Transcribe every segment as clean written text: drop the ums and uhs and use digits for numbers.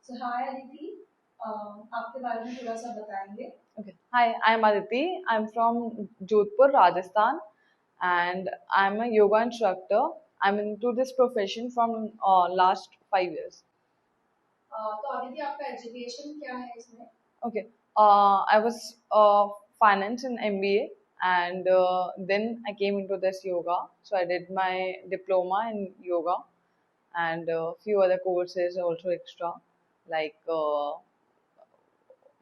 So hi Aditi, आपके बारे में थोड़ा सा बताएंगे? Okay. Hi, I'm Aditi. I'm from Jodhpur, Rajasthan, and I'm a yoga instructor. I'm into this profession from last 5 years. तो अदिति आपका एजुकेशन क्या है इसमें? Okay. I was finance in MBA, and then I came into this yoga. So I did my diploma in yoga and a few other courses also extra, like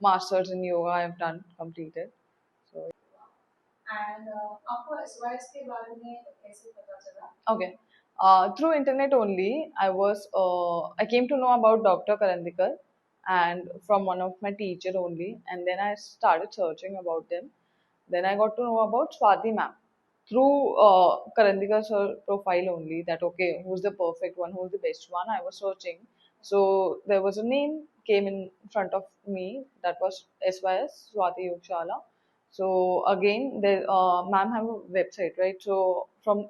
masters in yoga I've done completed. So And आपको SYS के बारे में कैसे पता चला? okay. Through internet only, I came to know about Dr. Karandikar and from one of my teacher only, and then I started searching about them. Then I got to know about Swati Ma'am through Karandikar sir profile only. That okay, who's the perfect one, who's the best one? I was searching, so there was a name came in front of me that was SYS Swati Yoga Shalaa. So again, ma'am have a website, right? So from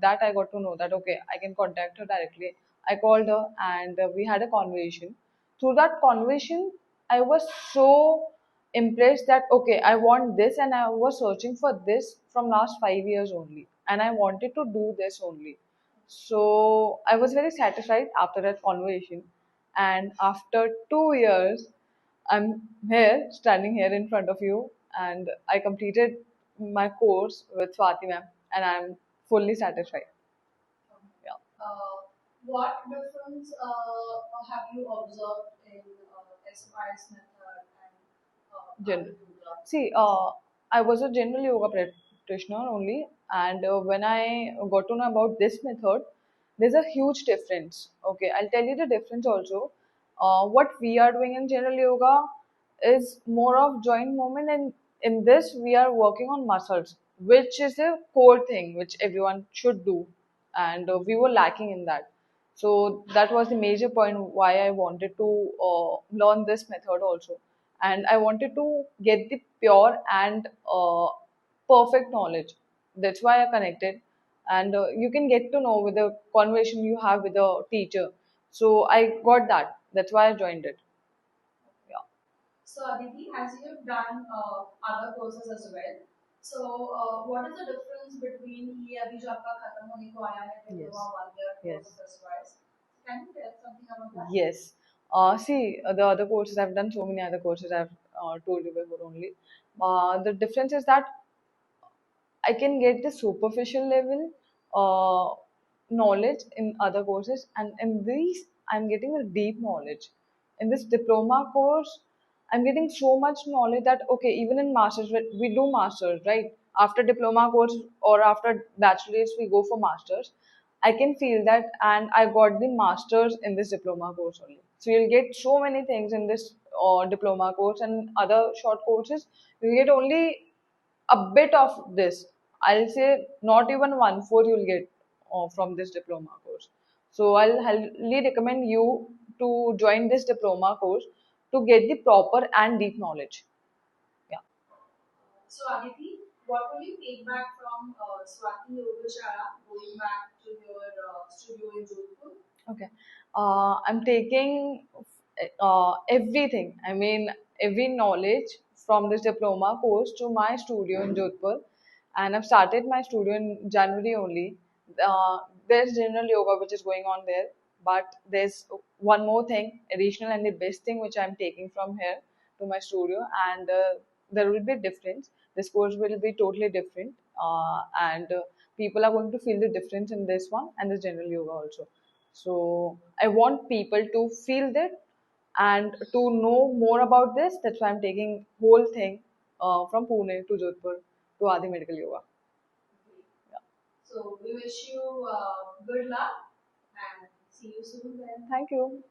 that I got to know that okay, I can contact her directly. I called her and we had a conversation. Through that conversation, I was so impressed that okay, I want this, and I was searching for this from last 5 years only, and I wanted to do this only. So I was very satisfied after that conversation, and after 2 years, I'm here, standing here in front of you, and I completed my course with Swati ma'am, and I'm fully satisfied. Yeah. What difference have you observed in SYS method and General. other yoga? See, I was a general yoga practitioner only, and when I got to know about this method, there's a huge difference. Okay, I'll tell you the difference also. What we are doing in general yoga is more of joint movement, and in this we are working on muscles, which is a core thing which everyone should do, and we were lacking in that. So that was the major point why I wanted to learn this method also, and I wanted to get the pure and perfect knowledge. That's why I connected, and you can get to know with the conversation you have with the teacher. So I got that. That's why I joined it. Yeah. So Aditi, as you've done other courses as well, so what is the difference between ये अभी जो आपका खत्म होने को आया है diploma Yes. 1 year course Yes. of SYS? Can you tell something about that? Yes. See, the other courses I've done so many other courses I've told you before only. The difference is that I can get the superficial level knowledge in other courses, and in these, I'm getting the deep knowledge. In this diploma course, I'm getting so much knowledge that okay, even in masters, we do masters, right? After diploma course or after bachelor's, we go for masters. I can feel that, and I got the masters in this diploma course only. So you'll get so many things in this diploma course and other short courses. You get only a bit of this. I'll say not even one fourth you'll get from this diploma course. So I'll highly recommend you to join this diploma course to get the proper and deep knowledge. Yeah. So Aditi, what will you take back from Swati Yoga Shalaa going back to your studio in Jodhpur? Okay. I'm taking everything. I mean, every knowledge from this diploma course to my studio in Jodhpur. And I've started my studio in January only. There's general yoga which is going on there, but there's one more thing, additional and the best thing which I'm taking from here to my studio, and there will be a difference. This course will be totally different, and people are going to feel the difference in this one and this general yoga also. So I want people to feel that and to know more about this. That's why I'm taking whole thing from Pune to Jodhpur to Adi Medical Yoga. Yeah. So we wish you good luck and see you soon then. Thank you.